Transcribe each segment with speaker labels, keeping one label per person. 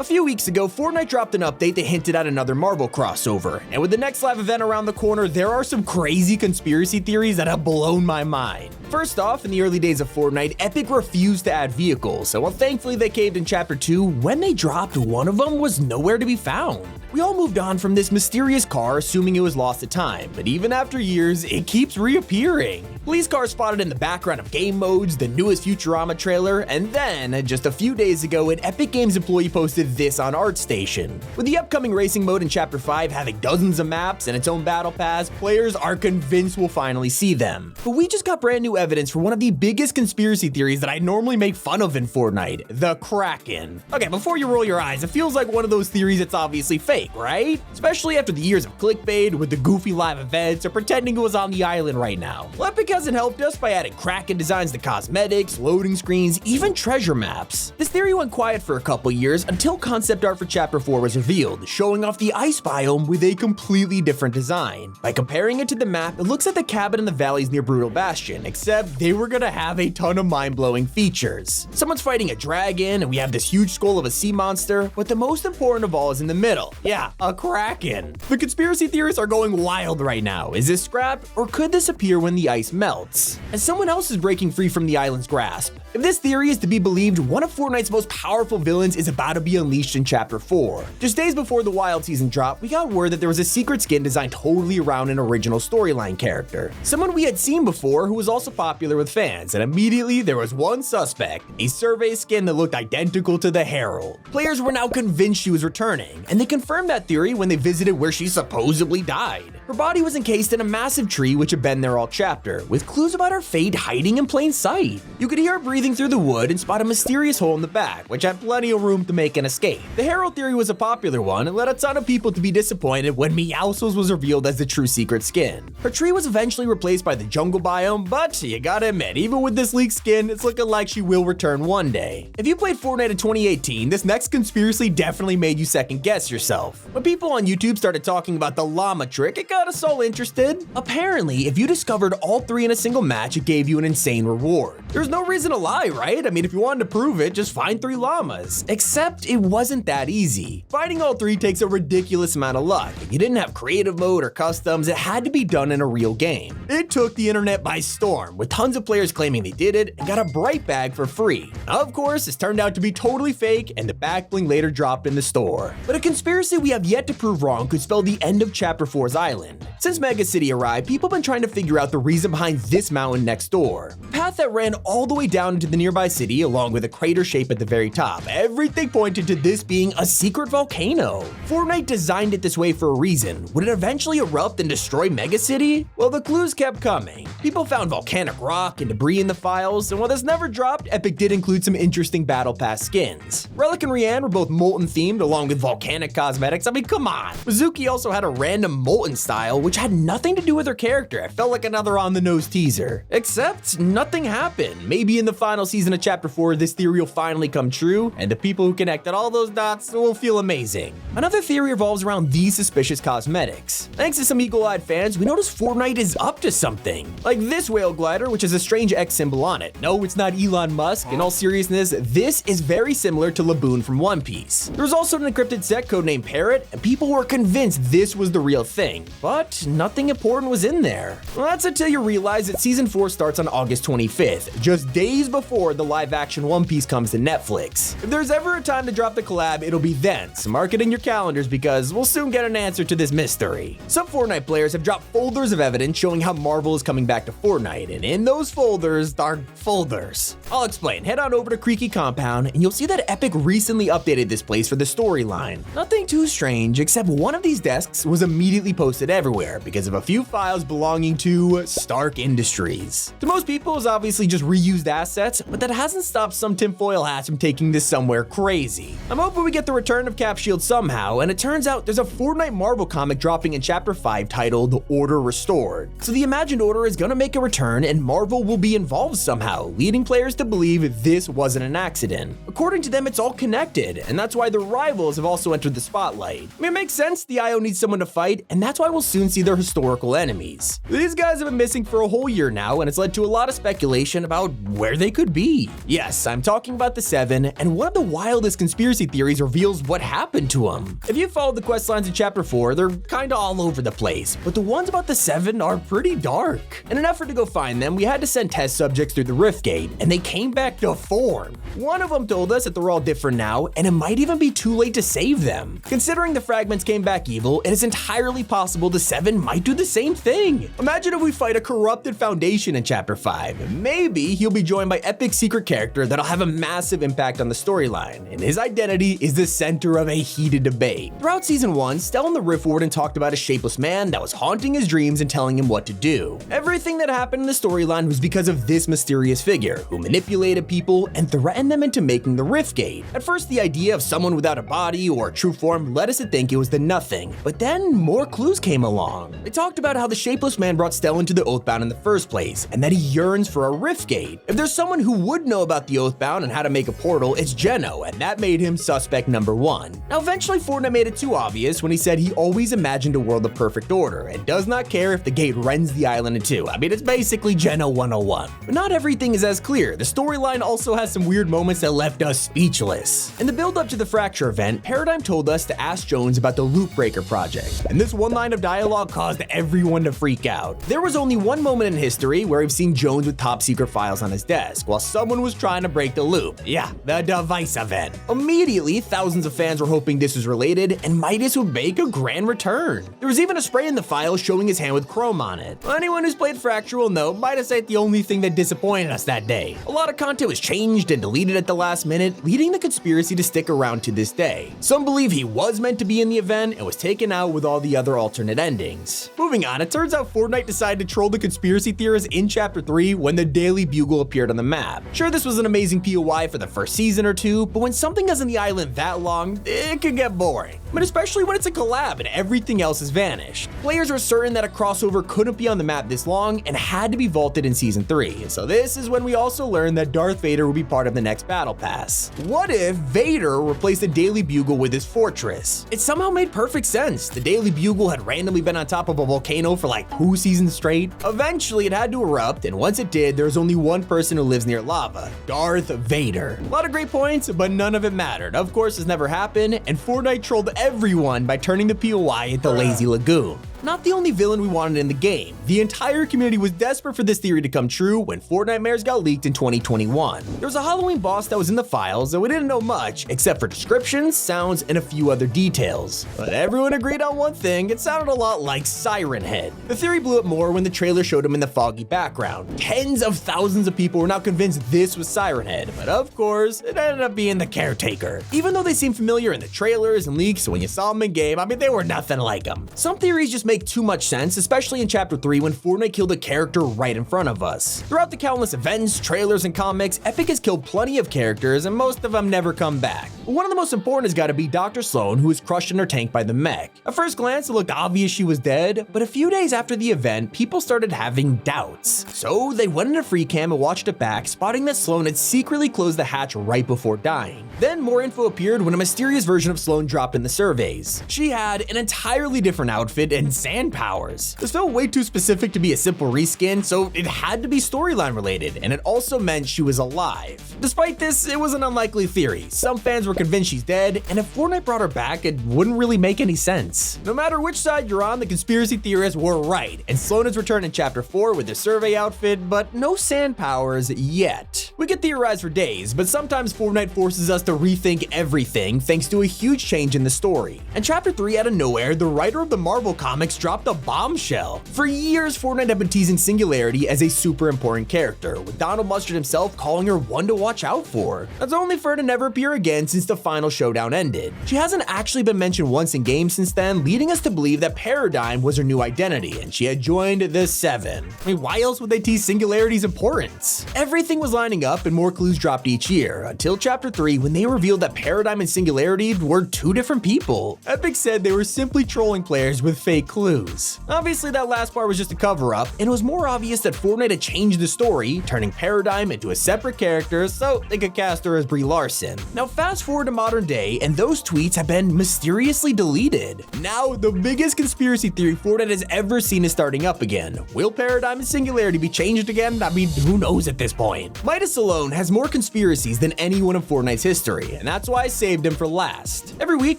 Speaker 1: A few weeks ago, Fortnite dropped an update that hinted at another Marvel crossover, and with the next live event around the corner, there are some crazy conspiracy theories that have blown my mind. First off, in the early days of Fortnite, Epic refused to add vehicles, so while thankfully they caved in Chapter 2, when they dropped, one of them was nowhere to be found. We all moved on from this mysterious car, assuming it was lost to time, but even after years, it keeps reappearing. Police cars spotted in the background of game modes, the newest Futurama trailer, and then, just a few days ago, an Epic Games employee posted this on ArtStation. With the upcoming racing mode in Chapter 5 having dozens of maps and its own battle pass, players are convinced we'll finally see them. But we just got brand new evidence for one of the biggest conspiracy theories that I normally make fun of in Fortnite, the Kraken. Okay, before you roll your eyes, it feels like one of those theories that's obviously fake, right? Especially after the years of clickbait with the goofy live events or pretending it was on the island right now. Well, Epic hasn't helped us by adding Kraken designs to cosmetics, loading screens, even treasure maps. This theory went quiet for a couple years until concept art for Chapter 4 was revealed, showing off the ice biome with a completely different design. By comparing it to the map, it looks like the cabin in the valleys near Brutal Bastion, except they were gonna have a ton of mind-blowing features. Someone's fighting a dragon, and we have this huge skull of a sea monster, but the most important of all is in the middle. Yeah, a Kraken. The conspiracy theorists are going wild right now. Is this scrapped, or could this appear when the ice melts? And someone else is breaking free from the island's grasp. If this theory is to be believed, one of Fortnite's most powerful villains is about to be unleashed in Chapter 4. Just days before the Wild season drop, we got word that there was a secret skin designed totally around an original storyline character. Someone we had seen before who was also popular with fans, and immediately there was one suspect, a survey skin that looked identical to the Herald. Players were now convinced she was returning, and they confirmed that theory when they visited where she supposedly died. Her body was encased in a massive tree which had been there all chapter, with clues about her fate hiding in plain sight. You could hear her breathing through the wood and spot a mysterious hole in the back, which had plenty of room to make an escape. The Herald theory was a popular one and led a ton of people to be disappointed when Meowscles was revealed as the true secret skin. Her tree was eventually replaced by the jungle biome, but you gotta admit, even with this leaked skin, it's looking like she will return one day. If you played Fortnite in 2018, this next conspiracy definitely made you second guess yourself. When people on YouTube started talking about the llama trick, it got us all interested. Apparently, if you discovered all three in a single match, it gave you an insane reward. There's no reason to lie, right? I mean, if you wanted to prove it, just find 3 llamas. Except it wasn't that easy. Finding all 3 takes a ridiculous amount of luck. If you didn't have creative mode or customs, it had to be done in a real game. It took the internet by storm, with tons of players claiming they did it and got a bright bag for free. Now, of course, this turned out to be totally fake, and the back bling later dropped in the store. But a conspiracy we have yet to prove wrong could spell the end of Chapter 4's island. Since Mega City arrived, people have been trying to figure out the reason behind this mountain next door. A path that ran all the way down into the nearby city, along with a crater shape at the very top. Everything pointed to this being a secret volcano. Fortnite designed it this way for a reason. Would it eventually erupt and destroy Mega City? Well, the clues kept coming. People found volcanic rock and debris in the files, and while this never dropped, Epic did include some interesting Battle Pass skins. Relic and Rianne were both molten themed, along with volcanic cosmetics. I mean, come on. Mizuki also had a random molten style, which had nothing to do with her character. It felt like another on-the-nose teaser. Except, nothing happened. Maybe in the final season of Chapter 4, this theory will finally come true, and the people who connected all those dots will feel amazing. Another theory revolves around these suspicious cosmetics. Thanks to some eagle-eyed fans, we noticed Fortnite is up to something. Like this whale glider, which has a strange X symbol on it. No, it's not Elon Musk. In all seriousness, this is very similar to Laboon from One Piece. There was also an encrypted set code named Parrot, and people were convinced this was the real thing. But nothing important was in there. Well, that's until you realize that Season 4 starts on August 25th, just days before the live-action One Piece comes to Netflix. If there's ever a time to drop the collab, it'll be then, so mark it in your calendars because we'll soon get an answer to this mystery. Some Fortnite players have dropped folders of evidence showing how Marvel is coming back to Fortnite, and in those folders are folders. I'll explain. Head on over to Creaky Compound, and you'll see that Epic recently updated this place for the storyline. Nothing too strange, except one of these desks was immediately posted everywhere because of a few files belonging to Stark Industries. To most people, it's obviously just reused assets, but that hasn't stopped some tinfoil hats from taking this somewhere crazy. I'm hoping we get the return of Cap Shield somehow, and it turns out there's a Fortnite Marvel comic dropping in Chapter 5 titled Order Restored. So the Imagined Order is gonna make a return, and Marvel will be involved somehow, leading players to believe this wasn't an accident. According to them, it's all connected, and that's why the rivals have also entered the spotlight. I mean, it makes sense, the IO needs someone to fight, and that's why we'll we'll soon see their historical enemies. These guys have been missing for a whole year now, and it's led to a lot of speculation about where they could be. Yes, I'm talking about the Seven, and one of the wildest conspiracy theories reveals what happened to them. If you followed the quest lines in Chapter 4, they're kinda all over the place, but the ones about the Seven are pretty dark. In an effort to go find them, we had to send test subjects through the Rift Gate, and they came back deformed. One of them told us that they're all different now, and it might even be too late to save them. Considering the fragments came back evil, it is entirely possible the Seven might do the same thing. Imagine if we fight a corrupted Foundation in Chapter 5. Maybe he'll be joined by epic secret character that'll have a massive impact on the storyline, and his identity is the center of a heated debate. Throughout Season 1, Stell and the Rift Warden talked about a shapeless man that was haunting his dreams and telling him what to do. Everything that happened in the storyline was because of this mysterious figure, who manipulated people and threatened them into making the Rift Gate. At first, the idea of someone without a body or a true form led us to think it was the Nothing, but then more clues came along. They talked about how the shapeless man brought Stell into the Oathbound in the first place, and that he yearns for a Rift Gate. If there's someone who would know about the Oathbound and how to make a portal, it's Geno, and that made him suspect number one. Now, eventually Fortnite made it too obvious when he said he always imagined a world of perfect order, and does not care if the gate rends the island in two. I mean, it's basically Geno 101. But not everything is as clear. The storyline also has some weird moments that left us speechless. In the build-up to the Fracture event, Paradigm told us to ask Jones about the Loop Breaker project, and this one line of dialogue caused everyone to freak out. There was only one moment in history where we've seen Jones with top secret files on his desk, while someone was trying to break the loop. Yeah, the device event. Immediately, thousands of fans were hoping this was related, and Midas would make a grand return. There was even a spray in the file showing his hand with chrome on it. Anyone who's played Fracture will know Midas ain't the only thing that disappointed us that day. A lot of content was changed and deleted at the last minute, leading the conspiracy to stick around to this day. Some believe he was meant to be in the event and was taken out with all the other alternate endings. Moving on, it turns out Fortnite decided to troll the conspiracy theorists in Chapter 3 when the Daily Bugle appeared on the map. Sure, this was an amazing POI for the first season or two, but when something is in the island that long, it can get boring. But especially when it's a collab and everything else has vanished. Players were certain that a crossover couldn't be on the map this long and had to be vaulted in Season 3. So this is when we also learned that Darth Vader would be part of the next Battle Pass. What if Vader replaced the Daily Bugle with his fortress? It somehow made perfect sense. The Daily Bugle had randomly been on top of a volcano for like 2 seasons straight. Eventually it had to erupt, and once it did, there was only one person who lives near lava, Darth Vader. A lot of great points, but none of it mattered. Of course, this never happened, and Fortnite trolled everyone by turning the POI into Lazy Lagoon. Not the only villain we wanted in the game. The entire community was desperate for this theory to come true when Fortnitemares got leaked in 2021. There was a Halloween boss that was in the files, and we didn't know much, except for descriptions, sounds, and a few other details. But everyone agreed on one thing: it sounded a lot like Siren Head. The theory blew up more when the trailer showed him in the foggy background. Tens of thousands of people were now convinced this was Siren Head, but of course, it ended up being the Caretaker. Even though they seemed familiar in the trailers and leaks, when you saw them in game, I mean, they were nothing like them. Some theories just make too much sense, especially in Chapter 3 when Fortnite killed a character right in front of us. Throughout the countless events, trailers, and comics, Epic has killed plenty of characters, and most of them never come back. But one of the most important has got to be Dr. Slone, who was crushed in her tank by the mech. At first glance, it looked obvious she was dead, but a few days after the event, people started having doubts. So they went into free cam and watched it back, spotting that Slone had secretly closed the hatch right before dying. Then more info appeared when a mysterious version of Slone dropped in the surveys. She had an entirely different outfit and sand powers. This felt way too specific to be a simple reskin, so it had to be storyline related, and it also meant she was alive. Despite this, it was an unlikely theory. Some fans were convinced she's dead, and if Fortnite brought her back, it wouldn't really make any sense. No matter which side you're on, the conspiracy theorists were right, and Slone has returned in Chapter 4 with a survey outfit, but no sand powers yet. We could theorize for days, but sometimes Fortnite forces us to rethink everything thanks to a huge change in the story. In Chapter 3, out of nowhere, the writer of the Marvel comics dropped a bombshell. For years, Fortnite had been teasing Singularity as a super important character, with Donald Mustard himself calling her one to watch out for. That's only for her to never appear again since the final showdown ended. She hasn't actually been mentioned once in game since then, leading us to believe that Paradigm was her new identity, and she had joined the Seven. I mean, why else would they tease Singularity's importance? Everything was lining up and more clues dropped each year, until Chapter 3 when they revealed that Paradigm and Singularity were two different people. Epic said they were simply trolling players with fake clues. clues. Obviously, that last part was just a cover-up, and it was more obvious that Fortnite had changed the story, turning Paradigm into a separate character so they could cast her as Brie Larson. Now, fast forward to modern day, and those tweets have been mysteriously deleted. Now, the biggest conspiracy theory Fortnite has ever seen is starting up again. Will Paradigm and Singularity be changed again? I mean, who knows at this point? Midas alone has more conspiracies than anyone in Fortnite's history, and that's why I saved him for last. Every week,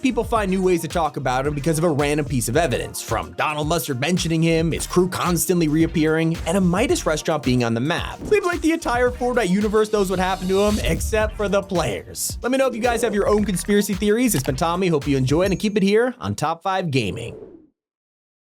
Speaker 1: people find new ways to talk about him because of a random piece of evidence, from Donald Mustard mentioning him, his crew constantly reappearing, and a Midas restaurant being on the map. Seems like the entire Fortnite universe knows what happened to him, except for the players. Let me know if you guys have your own conspiracy theories. It's been Tommy, hope you enjoy it, and keep it here on Top 5 Gaming.